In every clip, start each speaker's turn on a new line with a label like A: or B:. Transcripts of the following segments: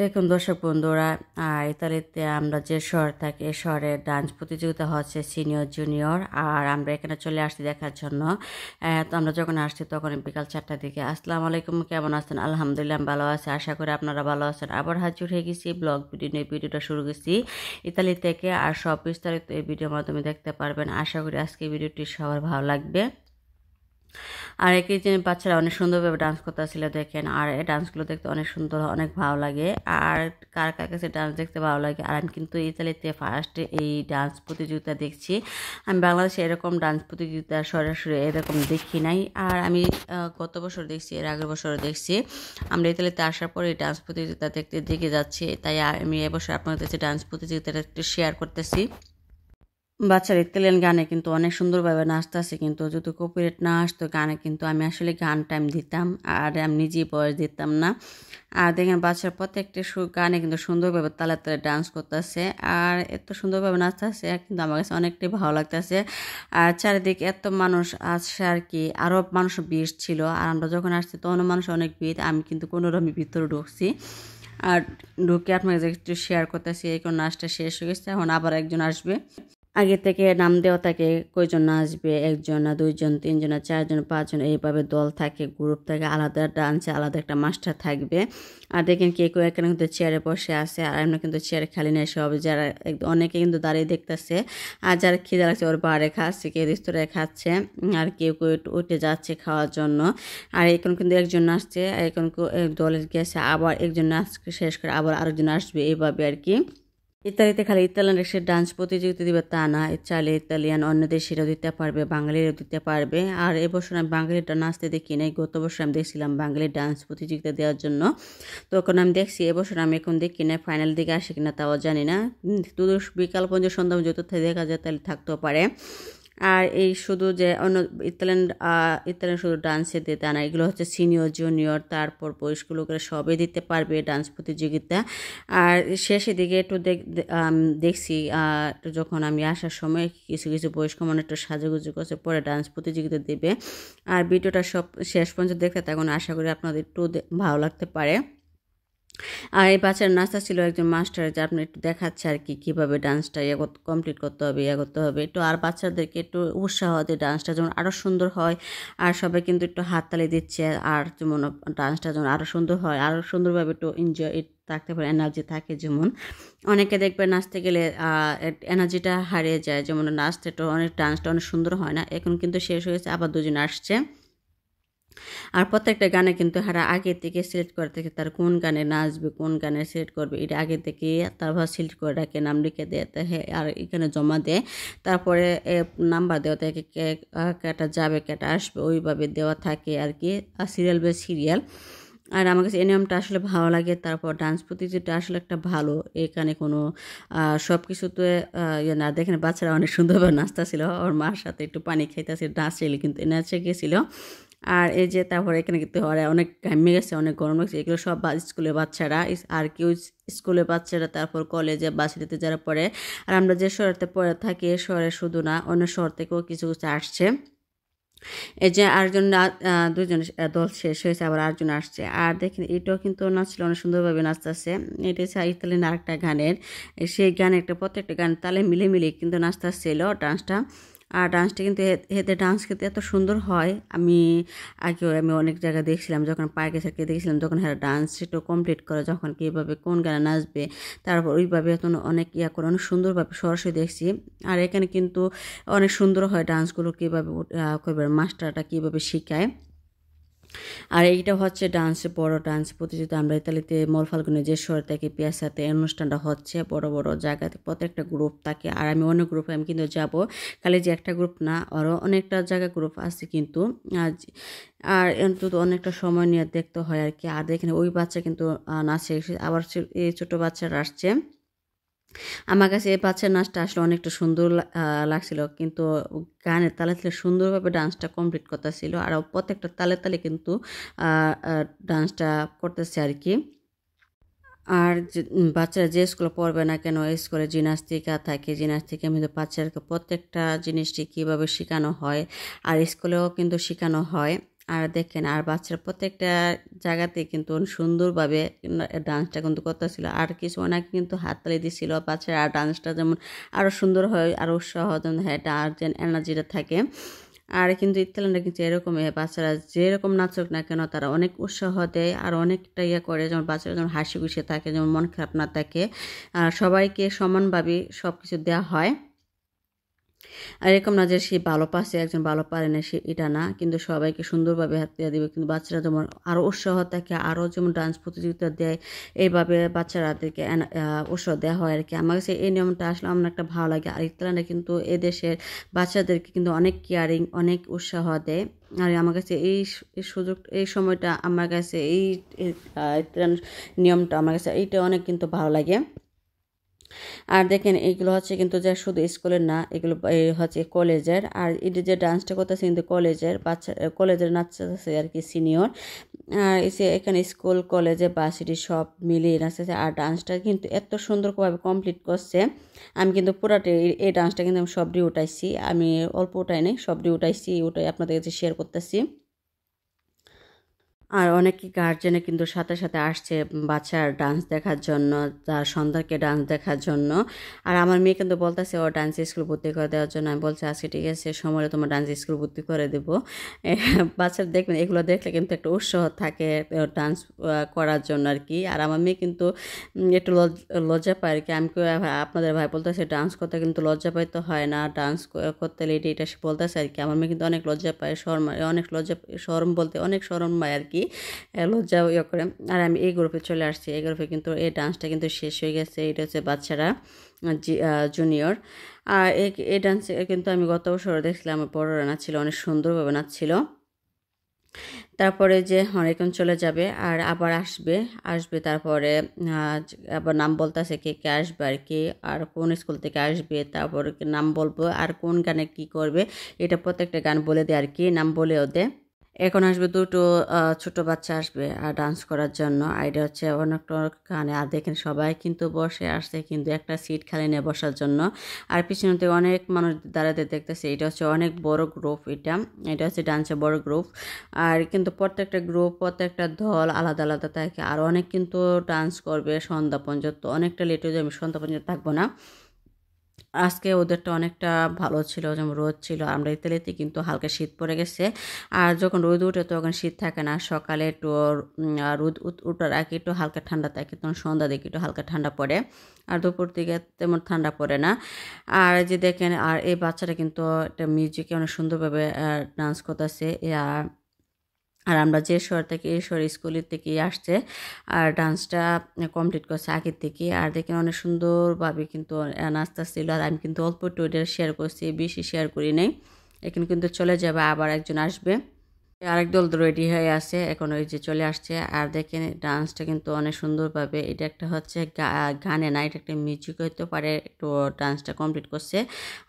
A: দেখুন দর্শক বন্ধুরা, ইতালিতে আমরা যে শহর থাকি এই শহরে ডান্স প্রতিযোগিতা হচ্ছে সিনিয়র জুনিয়র। আর আমরা এখানে চলে আসছি দেখার জন্য। তো আমরা যখন আসছি তখন বিকাল 4টার দিকে। আসসালামু আলাইকুম, কেমন আছেন? আলহামদুলিল্লাহ আমি ভালো আছি, আশা করি আপনারা ভালো আছেন। আবার হাজির হয়ে গেছি ব্লগ ভিডিও নিয়ে। ভিডিওটা শুরু করছি ইতালি থেকে, আর সব বিস্তারিত এই ভিডিওর মাধ্যমে দেখতে পারবেন। আশা করি আজকে ভিডিওটি সবার ভালো লাগবে। আর একই যে বাচ্চারা অনেক সুন্দরভাবে ডান্স করতেছিল দেখেন, আর এই ডান্সগুলো দেখতে অনেক সুন্দর, অনেক ভালো লাগে। আর কার কার কাছে ডান্স দেখতে ভালো লাগে। আর আমি কিন্তু ইতালিতে ফার্স্ট এই ডান্স প্রতিযোগিতা দেখছি। আমি বাংলাদেশে এরকম ডান্স প্রতিযোগিতা সরাসরি এরকম দেখি নাই। আর আমি গত বছর দেখছি, এর আগের বছরও দেখছি। আমরা ইতালিতে আসার পরে এই ডান্স প্রতিযোগিতা দেখে যাচ্ছি, তাই আমি এবছর আপনাদের কাছে ডান্স প্রতিযোগিতাটা একটু শেয়ার করতেছি। বাচ্চারা ইতালিয়ান গানে কিন্তু অনেক সুন্দরভাবে নাচতেছে, কিন্তু যদি কপিরাইট না আসতো গানে কিন্তু আমি আসলে গান টাইম দিতাম, আর আমি নিজেই বয়স দিতাম না। আর দেখেন বাচ্চারা প্রত্যেকটা গানে কিন্তু সুন্দরভাবে তালে তালে ডান্স করতেছে, আর এত সুন্দরভাবে নাচতেছে কিন্তু আমার কাছে অনেকটাই ভালো লাগতেছে। আর চারিদিকে এত মানুষ আসছে আর কি, আরও মানুষ ভিড় ছিল। আর আমরা যখন আসছি তখন মানুষ অনেক ভিড়, আমি কিন্তু কোনোরকমই ভিতরে ঢুকছি। আর ঢুকে আপনাকে একটু শেয়ার করতেছি। এখন নাচটা শেষ হয়ে গেছে, এখন আবার একজন আসবে। আগে থেকে নাম দেওয়া থাকে কয়জন আসবে, একজন না দুইজন, তিনজন না চারজন, পাঁচজন, এইভাবে দল থাকে, গ্রুপ থাকে, আলাদা ডান্সে আলাদা একটা মাস্টার থাকবে। আর দেখেন কে কেউ এখানে কিন্তু চেয়ারে বসে আছে, আর এমনি কিন্তু চেয়ারে খালি নেই সব। যারা অনেকে কিন্তু দাঁড়িয়ে দেখতেছে, আর যারা খিদে লাগছে ওর বারে খাচ্ছে, কেউ রেস্তোরাঁয় খাচ্ছে, আর কেউ কেউ একটু উঠে যাচ্ছে খাওয়ার জন্য। আর এখন কিন্তু একজন আসছে, এখন দলের গেছে, আবার একজন নাচ শেষ করে আবার আরেকজন আসবে, এইভাবে আর কি। ইতালিতে খালি ইতালিয়ান এসে ডান্স প্রতিযোগিতা দিবে তা না, চাইলে ইতালিয়ান অন্য দেশেরও দিতে পারবে, বাঙালিরও দিতে পারবে। আর এবছর আমি বাঙালিটা নাচতে দেখি নাই, গত বছর আমি দেখছিলাম বাঙালি ডান্স প্রতিযোগিতা দেওয়ার জন্য। তখন আমি দেখছি, এবছর আমি এখন দেখি না, ফাইনাল দিকে আসে কিনা তাও জানি না। শুধু বিকাল পর্যন্ত সন্ধ্যা পর্যন্ত দেখা যায়, তাহলে থাকতেও পারে। আর এই শুধু যে অন্য ইতালিয়ান শুধু ডান্সে দিয়ে তা না, এগুলো হচ্ছে সিনিয়র জুনিয়র, তারপর বয়স্ক লোকেরা সবই দিতে পারবে ডান্স প্রতিযোগিতা। আর শেষের দিকে একটু দেখছি, একটু যখন আমি আসার সময় কিছু কিছু বয়স্ক মানুষ একটু সাজুগুজু করছে, পরে ডান্স প্রতিযোগিতা দেবে। আর ভিডিওটা সব শেষ পর্যন্ত দেখতে থাকুন, আশা করি আপনাদের একটু ভালো লাগতে পারে। আর এই বাচ্চার নাচটা ছিল একজন মাস্টার, যে আপনি একটু দেখাচ্ছে আর কি কীভাবে ডান্সটা কমপ্লিট করতে হবে, করতে হবে একটু। আর বাচ্চাদেরকে একটু উৎসাহ দিয়ে ডান্সটা যেমন আরও সুন্দর হয়, আর সবাই কিন্তু একটু হাততালি দিচ্ছে, আর যেমন ডান্সটা যেমন আরও সুন্দর হয়, আরও সুন্দরভাবে একটু এনজয় থাকতে পারে, এনার্জি থাকে। যেমন অনেকে দেখবে নাচতে গেলে এনার্জিটা হারিয়ে যায়, যেমন নাচতে একটু অনেক ডান্সটা অনেক সুন্দর হয় না। এখন কিন্তু শেষ হয়েছে, আবার দুজন আসছে। আর প্রত্যেকটা গানে কিন্তু হারা আগে থেকে সিলেক্ট করে থাকে, তার কোন গানে নাচবে, কোন গানে সিলেক্ট করবে, এটা আগে থেকে তারপর সিলেক্ট করে রাখে, নাম লিখে দেয়, আর এখানে জমা দেয়। তারপরে নাম্বার দেওয়া থাকে, কেটা যাবে কেটা আসবে, ওইভাবে দেওয়া থাকে আর কি, সিরিয়াল বাই সিরিয়াল। আর আমার কাছে এই নিয়মটা আসলে ভালো লাগে। তারপর ডান্স প্রতিযোগিতা আসলে একটা ভালো, এখানে কোনো সব কিছুতে ইয়ে না। দেখেন বাচ্চারা অনেক সুন্দরভাবে নাচতেছিল, ওর মার সাথে একটু পানি খাইতেছিল, নাচছিল কিন্তু নাচে গেছিলো। আর এই যে তারপরে এখানে কিন্তু ওরা অনেক ঘামে গেছে, অনেক গরম লাগছে। এগুলো সব স্কুলের বাচ্চারা, আর কেউ স্কুলের বাচ্চারা, তারপর কলেজে বাসিতে যারা পড়ে। আর আমরা যে শহরেতে পড়ে থাকি, এ শহরে শুধু না, অন্য শহর থেকেও কিছু কিছু আসছে। এই যে আরেকজন দুজন দল শেষ হয়েছে, আবার আরেকজন আসছে। আর দেখেন এটাও কিন্তু নাচছিল, অনেক সুন্দরভাবে নাচতেছে। এটা হচ্ছে ইতালিয়ান আরেকটা গানের, সেই গানে একটা প্রত্যেকটা গান তালে মিলে মিলে কিন্তু নাচতেছিল ডান্সটা। আর ডান্সটা কিন্তু এতে ডান্স কিন্তু এত সুন্দর হয়। আমি অনেক জায়গায় দেখছিলাম, যখন পার্কে সার্কে দেখছিলাম, তখন হ্যাঁ ডান্স একটু কমপ্লিট করে যখন কীভাবে কোন গানে নাচবে, তারপর ওইভাবে তখন অনেক করে অনেক সুন্দরভাবে সরাসরি দেখছি। আর এখানে কিন্তু অনেক সুন্দর হয় ডান্সগুলো, কীভাবে করবে মাস্টারটা কীভাবে শেখায়। আর এইটা হচ্ছে বড় ডান্স প্রতিযোগিতা। আমরা ইতালিতে মল ফাল্গুনে যে শহর থেকে পিয়াসাতে অনুষ্ঠানটা হচ্ছে, বড় বড় জায়গাতে প্রত্যেকটা গ্রুপ থাকে। আর আমি অনেক গ্রুপে আমি কিন্তু যাব, খালি যে একটা গ্রুপ না, আরও অনেকটা জায়গায় গ্রুপ আছে কিন্তু। আর অন্তত অনেকটা সময় নিয়ে দেখতে হয় আর কি। আর দেখেন ওই বাচ্চা কিন্তু নাচে, আবার এই ছোটো বাচ্চারা আসছে। আমার কাছে এই বাচ্চার নাচটা আসলে অনেকটা সুন্দর লাগছিল, কিন্তু গানের তালে তালে সুন্দরভাবে ডান্সটা কমপ্লিট করতেছিল, আর প্রত্যেকটা তালে তালে কিন্তু ডান্সটা করতেছে আর কি। আর বাচ্চারা যে স্কুলে পড়বে না কেন, স্কুলে জিমনাস্টিকা থাকে, জিমনাস্টিকের মধ্যে বাচ্চাদেরকে প্রত্যেকটা জিনিসটি কীভাবে শেখানো হয়, আর স্কুলেও কিন্তু শেখানো হয়। আর দেখেন আর বাচ্চারা প্রত্যেকটা জায়গাতে কিন্তু সুন্দরভাবে ডান্সটা কিন্তু করতেছিল আর কিছু অনেকে কিন্তু হাততালি দিছিল বাচ্চারা আর ডান্সটা যেমন আরও সুন্দর হয় আরও উৎসাহ যেন হ্যাঁ আর যেন এনার্জিটা থাকে। আর কিন্তু ইতালিয়ানরা কিন্তু এরকমই বাচ্চারা যেরকম নাচুক না কেন তারা অনেক উৎসাহ দেয় আর অনেকটা ইয়ে করে যেমন বাচ্চারা যেমন হাসি খুশি থাকে যেমন মন খারাপ না থাকে আর সবাইকে সমানভাবে সব কিছু দেওয়া হয়। আর এরকম না যে সে ভালো পারছে একজন ভালো পারে না সে এটা না, কিন্তু সবাইকে সুন্দরভাবে হাত দিয়ে দিবে। কিন্তু বাচ্চারা যেমন আরও উৎসাহ থাকে আরও যেমন ডান্স প্রতিযোগিতা দেয় এইভাবে বাচ্চারাদেরকে উৎসাহ দেওয়া হয় আর কি। আমার কাছে এই নিয়মটা আসলে আমার একটা ভালো লাগে। আর ইতালিয়ানরা কিন্তু এদেশের বাচ্চাদেরকে কিন্তু অনেক কেয়ারিং অনেক উৎসাহ দেয়। আর আমার কাছে এই সুযোগ এই সময়টা আমার কাছে এই ইতালিয়ান নিয়মটা আমার কাছে এইটা অনেক কিন্তু ভালো লাগে। আর দেখেন এইগুলো হচ্ছে কিন্তু যে শুধু স্কুলের না এগুলো হচ্ছে কলেজের। আর এটা যে ডান্সটা করতেছে কিন্তু কলেজের বাচ্চা কলেজের নাচতেছে আর কি সিনিয়র। আর এসে এখানে স্কুল কলেজে ভার্সিটি সব মিলিয়ে নাচতেছে আর ডান্সটা কিন্তু এত সুন্দরভাবে কমপ্লিট করছে। আমি কিন্তু পুরাটা এই ডান্সটা কিন্তু আমি সবটি উঠাইছি, আমি অল্প উঠাই নাই সবটি উঠাইছি, ওটাই আপনাদের কাছে শেয়ার করতেছি। আর অনেকে গার্জেনে কিন্তু সাথে সাথে আসছে বাচ্চার ডান্স দেখার জন্য, তার সন্তানকে ডান্স দেখার জন্য। আর আমার মেয়ে কিন্তু বলতেছে ও ডান্স স্কুল ভর্তি করে দেওয়ার জন্য। আমি বলছি আজকে ঠিক আছে সময় তোমার ডান্স স্কুল ভর্তি করে দেবো। বাচ্চারা দেখবেন এগুলো দেখলে কিন্তু একটা উৎসাহ থাকে ডান্স করার জন্য আর কি। আর আমার মেয়ে কিন্তু একটু লজ্জা পায় আর কি। আমি আপনাদের ভাই বলতেছে ডান্স করতে কিন্তু লজ্জা পাইতে হয় না, ডান্স করতে হলে এটা বলতেছে আর কি। আমার মেয়ে কিন্তু অনেক লজ্জা পায় শরম, অনেক লজ্জা শরম বলতে অনেক শরম পায় আর কি, লজ্জা ইয়ে করে। আর আমি এই গ্রুপে চলে আসছি, এই গ্রুপে কিন্তু এই ডান্সটা কিন্তু শেষ হয়ে গেছে। এটা হচ্ছে বাচ্চারা জুনিয়র। আর এই ডান্সে কিন্তু আমি গত বছর দেখছিলাম আমার বড়রা নাচছিল, অনেক সুন্দরভাবে নাচছিল। তারপরে যে অনেকক্ষণ চলে যাবে আর আবার আসবে তারপরে আবার নাম বলতেছে কে কে আসবে আর কি, আর কোন স্কুল থেকে আসবে, তারপরে নাম বলবো আর কোন গানে কি করবে এটা প্রত্যেকটা গান বলে দেয় আর কি, নাম বলেও দেয়। এখন আসবে দুটো ছোট বাচ্চা আসবে আর ডান্স করার জন্য। আর এটা হচ্ছে অনেক গানে। আর দেখেন সবাই কিন্তু বসে আসছে কিন্তু একটা সিট খালি নিয়ে বসার জন্য। আর পিছনে থেকে অনেক মানুষ দাঁড়াতে দেখতেছে। এটা হচ্ছে অনেক বড় গ্রুপ, এটা হচ্ছে ডান্সের বড় গ্রুপ। আর কিন্তু প্রত্যেকটা গ্রুপ প্রত্যেকটা দল আলাদা আলাদা থাকে। আর অনেক কিন্তু ডান্স করবে সন্ধ্যা পর্যন্ত, অনেকটা লেট হয়ে যাবে, সন্ধ্যা পর্যন্ত থাকবো না। আজকে ওদেরটা অনেকটা ভালো ছিল, যেমন রোদ ছিল। আমরা ইতালিতে কিন্তু হালকা শীত পড়ে গেছে। আর যখন রোদ উঠে তখন শীত থাকে না, সকালে একটু রোদ উঠার আগে একটু হালকা ঠান্ডা থাকে, তখন সন্ধ্যা দিকে একটু হালকা ঠান্ডা পড়ে। আর দুপুর দিকে তেমন ঠান্ডা পড়ে না। আর যে দেখেন আর এই বাচ্চাটা কিন্তু একটা মিউজিকে অনেক সুন্দরভাবে ডান্স করতেছে। আর আমরা যে শহর থেকে এই শহর স্কুলের থেকে আসছে আর ডান্সটা কমপ্লিট করছে আগের থেকে। আর দেখেন অনেক সুন্দরভাবে কিন্তু নাচটা ছিল। আর আমি কিন্তু অল্প একটু এটা শেয়ার করছি, বেশি শেয়ার করি নাই। এখানে কিন্তু চলে যাবে, আবার একজন আসবে। আরেক দল রেডি হয়ে আছে, এখন ওই যে চলে আসছে। আর দেখেন ডান্সটা কিন্তু অনেক সুন্দরভাবে, এটা একটা হচ্ছে গানে না, এটা একটা মিউজিক হইতে পারে, একটু ডান্সটা কমপ্লিট করছে।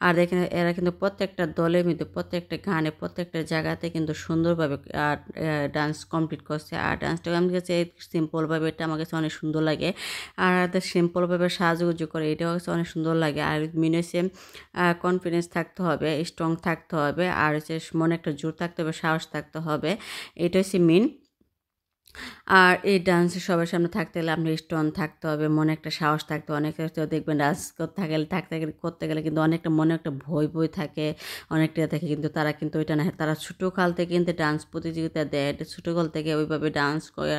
A: আর দেখেন এরা কিন্তু প্রত্যেকটা দলের মধ্যে প্রত্যেকটা গানে প্রত্যেকটা জায়গাতে কিন্তু সুন্দরভাবে ডান্স কমপ্লিট করছে। আর ডান্সটা আমার কাছে সিম্পলভাবে এটা আমার কাছে অনেক সুন্দর লাগে। আর এদের সিম্পলভাবে সাজুগুজু করে এটাও কাছে অনেক সুন্দর লাগে। আর মিনেছে কনফিডেন্স থাকতে হবে, স্ট্রং থাকতে হবে, আর হচ্ছে মনে একটা জোর থাকতে হবে, সাহস থাকতে হবে, এটা হচ্ছে মেন। আর এই ডান্সে সবার সামনে থাকতে গেলে আপনার স্ট্রং থাকতে হবে, মনে একটা সাহস থাকতে হবে। অনেকে দেখবেন ডান্স করতে গেলে কিন্তু অনেকটা মনে একটা ভয় থাকে, অনেকটা থাকে, কিন্তু তারা কিন্তু ওইটা না, তারা ছোটো কাল থেকে কিন্তু ডান্স প্রতিযোগিতা দেয়, ছোটো কাল থেকে ওইভাবে ডান্স করে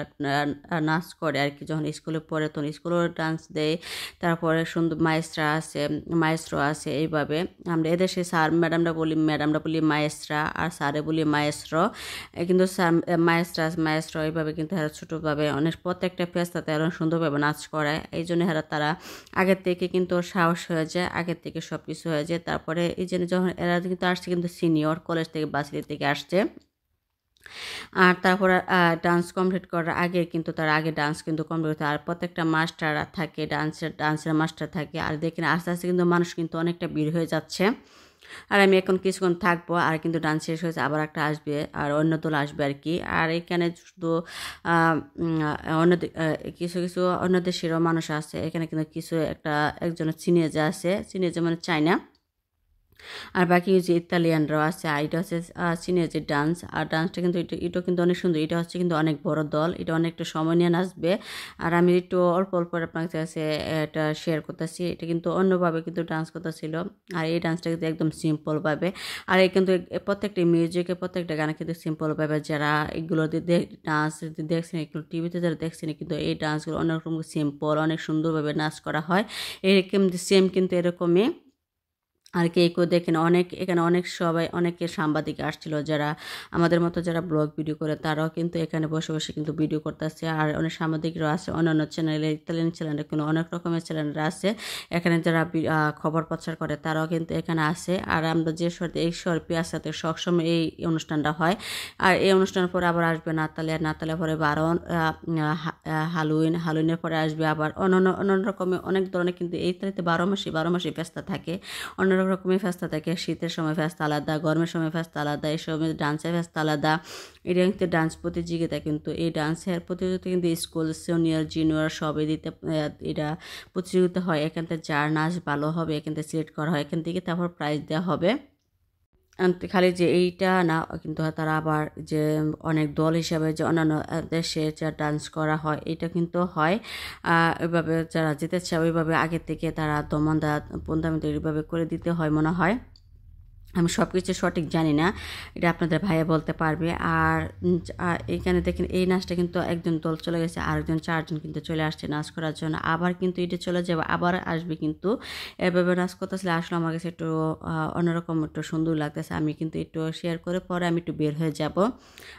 A: নাচ করে আর কি। যখন স্কুলে পড়ে তখন স্কুলেও ডান্স দেয়। তারপরে সুন্দর মায়েস্ট্রো আছে এইভাবে। আমরা এদেশে ম্যাডামরা বলি মায়েস্ট্রা, আর স্যারে বলি মায়েস্ট্রো। কিন্তু মায়েস্ট্রো এইভাবে কিন্তু এরা ছোটোভাবে অনেক প্রত্যেকটা ফেস্তাতে এরা সুন্দরভাবে নাচ করায়। এই জন্য তারা আগের থেকে কিন্তু সাহস হয়ে যায়, আগের থেকে সব কিছু হয়ে যায়। তারপরে এই জন্য যখন এরা কিন্তু আসছে কিন্তু সিনিয়র কলেজ থেকে ভার্সিটি থেকে আসছে। আর তারপরে ডান্স কমপ্লিট করার আগে কিন্তু তার আগে ডান্স কিন্তু কমপ্লিট করতে, আর প্রত্যেকটা মাস্টার থাকে, ডান্সের মাস্টার থাকে। আর দেখেন আস্তে আস্তে কিন্তু মানুষ কিন্তু অনেকটা ভিড় হয়ে যাচ্ছে। আর আমি এখন কিছুক্ষণ থাকবো, আর কিন্তু ডান্স শেষ হয়েছে, আবার একটা আসবে আর অন্য দল আসবে আর কি। আর এখানে শুধু অন্য কিছু কিছু অন্য দেশেরও মানুষ আছে এখানে, কিন্তু কিছু একজনের চিনিয়ে আছে, চিনিয়ে মানে চায়না। আর বাকি যে ইতালিয়ানরাও আছে, আর এটা হচ্ছে চীনের যে ডান্স, আর ডান্সটা কিন্তু এটা কিন্তু অনেক সুন্দর। এটা হচ্ছে কিন্তু অনেক বড় দল, এটা অনেকটা সময় নিয়ে নাচবে। আর আমি একটু অল্প অল্প আপনার কাছে এটা শেয়ার করতেছি। এটা কিন্তু অন্যভাবে কিন্তু ডান্স করতেছিল, আর এই ডান্সটা কিন্তু একদম সিম্পলভাবে। আর এই কিন্তু প্রত্যেকটা মিউজিকে প্রত্যেকটা গানে কিন্তু সিম্পলভাবে, যারা এগুলো ডান্স দেখছেন, এগুলো টিভিতে যারা দেখছেন, কিন্তু এই ডান্সগুলো অনেক রকম সিম্পল, অনেক সুন্দরভাবে নাচ করা হয়। এরকম সেম কিন্তু এরকমই। আর কেউ দেখেন অনেক, এখানে অনেক সবাই, অনেকে সাংবাদিক আসছিল যারা আমাদের মতো যারা ব্লগ ভিডিও করে, তারাও কিন্তু এখানে বসে বসে কিন্তু ভিডিও করতেছে। আর অনেক সাংবাদিকরা আছে অন্যান্য চ্যানেলে, ইতালিয়ান চ্যানেলে কিন্তু অনেক রকমের চ্যানেলরা আছে এখানে যারা খবর প্রচার করে, তারাও কিন্তু এখানে আসে। আর আমরা যে এই পিয়াসাতে সবসময় এই অনুষ্ঠানটা হয়। আর এই অনুষ্ঠানের পরে আবার আসবে নাতালিয়া পরে বারণ, হালুইনের পরে আসবে আবার অন্যান্য রকমের অনেক ধরনের, কিন্তু এই তারিখে 12 মাসে ফেস্তা থাকে, অন্য রকমের ফেস্তা থাকে। শীতের সময় ফেস্তা আলাদা, গরমের সময় ফেস্তা আলাদা, এই সময় ডান্সের ফেস্তা আলাদা। এটা কিন্তু ডান্স প্রতিযোগিতা, কিন্তু এই ডান্সের প্রতিযোগিতা কিন্তু স্কুল সিনিয়র জুনিয়র সবই দিতে এটা প্রতিযোগিতা হয়। এখান থেকে যার নাচ ভালো হবে এখান থেকে সিলেক্ট করা হয়, এখান থেকে তারপর প্রাইজ দেওয়া হবে। খালি যে এইটা না, কিন্তু তারা আবার যে অনেক দল হিসাবে যে অন্যান্য দেশে যা ডান্স করা হয়, এটা কিন্তু হয়। এভাবে যারা যেতে চায় ওইভাবে আগে থেকে তারা দমনদা পন্দামিতে এইভাবে করে দিতে হয় মনে হয়। আমি সব কিছু সঠিক জানি না, এটা আপনাদের ভাইয়া বলতে পারবে। আর এইখানে দেখেন এই নাচটা কিন্তু একজন দল চলে গেছে, আরেকজন 4জন কিন্তু চলে আসছে নাচ করার জন্য। আবার কিন্তু এটা চলে যাবে, আবার আসবে। কিন্তু এভাবে নাচ করতেছিল আসলে আমার কাছে একটু অন্যরকম একটু সুন্দর লাগতেছে। আমি কিন্তু একটু শেয়ার করে পরে আমি একটু বের হয়ে যাব,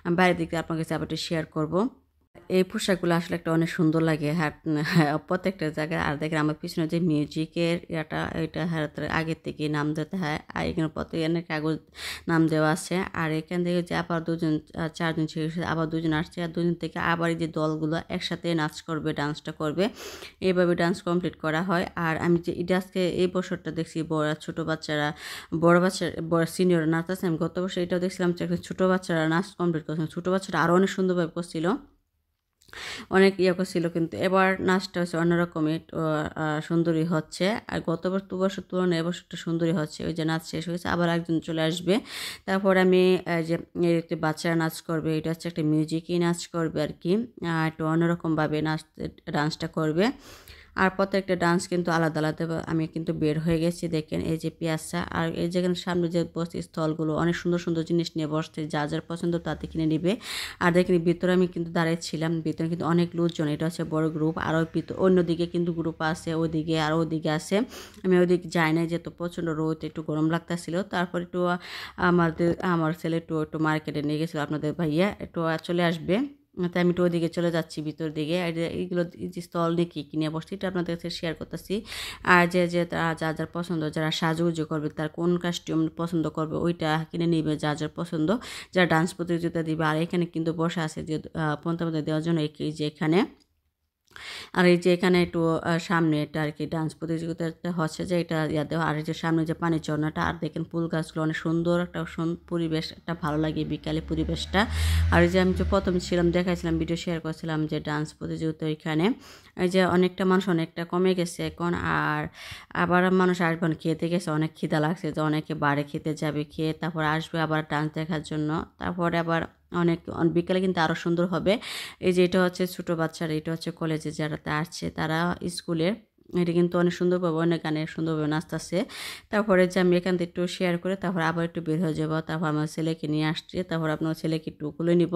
A: আমি বাইরের দিকে আপনার কাছে আবার একটু শেয়ার করব। এই পোশাকগুলো আসলে একটা অনেক সুন্দর লাগে প্রত্যেকটা জায়গায়। আর দেখেন আমার পিছনে যে মিউজিকের এটা আগের থেকে নাম দিতে হয়, আর এখানে প্রত্যেকের কাগজ নাম দেওয়া আছে। আর এখান থেকে যে আবার 4জন ছিল, আবার 2জন আসছে, আর 2জন থেকে আবার এই যে দলগুলো একসাথে নাচ করবে, ডান্সটা করবে, এইভাবে ডান্স কমপ্লিট করা হয়। আর আমি যে এটা আজকে এই বছরটা দেখছি ছোটো বাচ্চারা, বড় সিনিয়র নাচ আছে। আমি গত বছর এটাও দেখছিলাম যে ছোটো বাচ্চারা নাচ কমপ্লিট করছে, ছোটো বাচ্চারা আরও অনেক সুন্দরভাবে করছিল, অনেক করছিল। কিন্তু এবার নাচটা হচ্ছে অন্যরকমই সুন্দরী হচ্ছে। আর গত বছর তুলনায় এবছরটা সুন্দরী হচ্ছে। ওই যে নাচ শেষ হয়েছে, আবার একজন চলে আসবে। তারপর আমি যে একটি বাচ্চারা নাচ করবে, এটা হচ্ছে একটা মিউজিকই নাচ করবে আর কি, একটু অন্যরকমভাবে ডান্সটা করবে। আর প্রত্যেকটা ডান্স কিন্তু আলাদা আলাদা। আমি কিন্তু বের হয়ে গেছি, দেখেন এই যে পিয়াসা, আর এই যেখানে সামনে যে বসে স্থলগুলো অনেক সুন্দর সুন্দর জিনিস নিয়ে বসছে, যা যার পছন্দ তাতে কিনে নিবে। আর দেখেন ভিতরে আমি কিন্তু দাঁড়িয়েছিলাম, ভিতরে কিন্তু অনেক লোকজন, এটা হচ্ছে বড় গ্রুপ। আর ওই অন্যদিকে কিন্তু গ্রুপ আছে, ওইদিকে আর ওইদিকে আছে। আমি ওইদিকে যাই না, যেহেতু প্রচণ্ড রোদ, একটু গরম লাগতেছিল। তারপর একটু আমার ছেলে একটু মার্কেটে নিয়ে গেছিলো আপনাদের ভাইয়া, একটু চলে আসবে, তাই আমি একটু ওইদিকে চলে যাচ্ছি ভিতর দিকে। আর এইগুলো যে স্টল নিয়ে কী কিনে বসছি এটা আপনাদের কাছে শেয়ার করতেছি। আর যে তারা যা যার পছন্দ, যারা সাজুগুজু করবে, তার কোন কাস্টিউম পছন্দ করবে ওইটা কিনে নিবে, যা যার পছন্দ, যারা ডান্স প্রতিযোগিতা দিবে। আর এখানে কিন্তু বসে আছে যে পন্থাপতি দেওয়ার জন্য, যে এখানে। আর এই যে এখানে একটু সামনে এটা আর কি ডান্স প্রতিযোগিতা হচ্ছে, যে এটা ইয়াতে। আর এই যে সামনে যে পানির ঝর্ণাটা, আর দেখেন ফুল গাছগুলো, অনেক সুন্দর একটা পরিবেশ, একটা ভালো লাগে বিকালে পরিবেশটা। আর এই যে আমি যে প্রথম ছিলাম দেখাইছিলাম, ভিডিও শেয়ার করছিলাম যে ডান্স প্রতিযোগিতা ওইখানে, এই যে অনেকটা মানুষ অনেকটা কমে গেছে এখন। আর আবার মানুষ আসবেন, খেতে গেছে, অনেক খিদা লাগছে, যে অনেকে বাড়ি খেতে যাবে, খেয়ে তারপর আসবে আবার ডান্স দেখার জন্য। তারপরে আবার বিকালে কিন্তু আরও সুন্দর হবে। এই যে এটা হচ্ছে ছোটো বাচ্চারা, এটা হচ্ছে কলেজে যারা আসছে, তারা স্কুলের, এটা কিন্তু অনেক সুন্দরভাবে, অনেক গানে সুন্দরভাবে নাচতেছে। তারপরে যে আমি এখান থেকে একটু শেয়ার করে তারপর আবার একটু বের হয়ে যাবো। তারপর আমার ছেলেকে নিয়ে আসছে, তারপর আপনার ছেলেকে একটু খুলে নিব।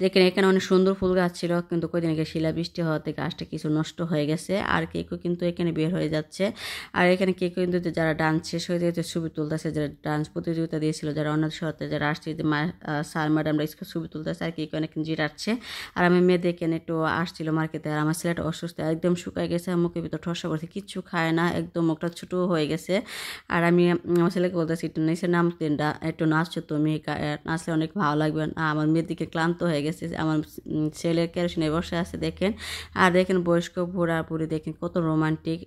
A: দেখেন এখানে অনেক সুন্দর ফুল গাছ ছিল, কিন্তু কদিন আগে শিলাবৃষ্টি হওয়াতে গাছটা কিছু নষ্ট হয়ে গেছে। আর কেউ কিন্তু এখানে বের হয়ে যাচ্ছে। আর এখানে কেউ কিন্তু যারা ডান্স শেষ হয়ে যেতে ছবি তুলতেছে, যারা ডান্স প্রতিযোগিতা দিয়েছিল, যারা অন্য শহরে যারা আসছে, যে স্যার ম্যাডামরা ছবি তুলতেছে, আর কেউ অনেক জিরাচ্ছে। আর আমি মেয়েদের এখানে একটু আসছিল মার্কেটে। আর আমার ছেলেটা অসুস্থ, একদম শুকায় গেছে, মুখের ভিতর ঠসা করছে, কিচ্ছু খায় না, একদম মুখটা ছোটো হয়ে গেছে। আর আমি আমার ছেলেকে বলতেছি একটু নিচে নামতে, একটু নাচছো তুমি, নাচলে অনেক ভালো লাগবে। আমার মেয়ের দিকে ক্লান্ত হয়ে গেছে, আমার ছেলের কেরোসিনে বসে আছে দেখেন। আর দেখেন বয়স্ক বুড়া বুড়ি, দেখেন কত রোমান্টিক,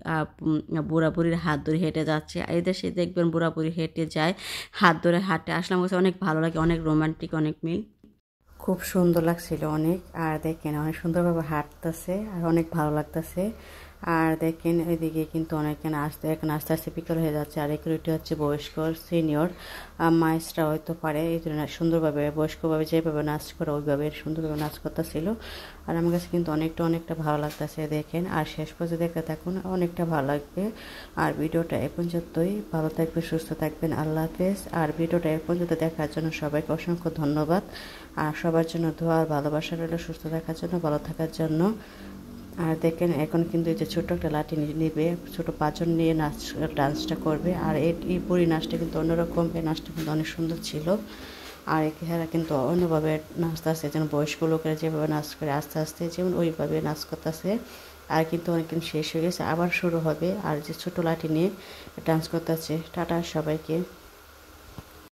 A: বুড়া বুড়ির হাত ধরে হেঁটে যাচ্ছে। এই দেশে দেখবেন বুড়া বুড়ি হেঁটে যায়, হাত ধরে হাঁটে, আসলে আমার কাছে অনেক ভালো লাগে, অনেক রোমান্টিক, অনেক মিল, খুব সুন্দর লাগছিল অনেক। আর দেখেন অনেক সুন্দরভাবে হাঁটতেছে, আর অনেক ভালো লাগতেছে। আর দেখেন ওইদিকে কিন্তু অনেকে নাচতে এখন আস্তে আস্তে বিকেল হয়ে যাচ্ছে। আর এগুলোটি হচ্ছে বয়স্ক সিনিয়র মাইসরা হয়তো পারে এই জন্য সুন্দরভাবে বয়স্কভাবে যেভাবে নাচ করে ওইভাবে সুন্দরভাবে নাচ করতেছিল। আর আমার কাছে কিন্তু অনেকটা ভালো লাগতেছে দেখেন। আর শেষ পর্যন্ত দেখতে থাকুন, অনেকটা ভালো লাগবে। আর ভিডিওটা এ পর্যন্তই, ভালো থাকবেন, সুস্থ থাকবেন, আল্লাহ হাফেজ। আর ভিডিওটা এ পর্যন্ত দেখার জন্য সবাইকে অসংখ্য ধন্যবাদ। আর সবার জন্য দোয়া আর ভালোবাসা রইল, সুস্থ থাকার জন্য, ভালো থাকার জন্য। আর দেখেন এখন কিন্তু এই যে ছোটো একটা লাঠি নিবে, ছোটো পাঁচজন নিয়ে ডান্সটা করবে। আর এই পুরী নাচটা কিন্তু অন্যরকম, এই নাচটা কিন্তু অনেক সুন্দর ছিল। আর এরা কিন্তু অন্যভাবে নাচতে আসছে, যেমন বয়স্ক লোকেরা যেভাবে নাচ করে আস্তে আস্তে যেমন ওইভাবে নাচ করতেছে। আর কিন্তু অনেকদিন শেষ হয়ে গেছে, আবার শুরু হবে। আর যে ছোটো লাঠি নিয়ে ডান্স করতেছে। টাটা সবাইকে।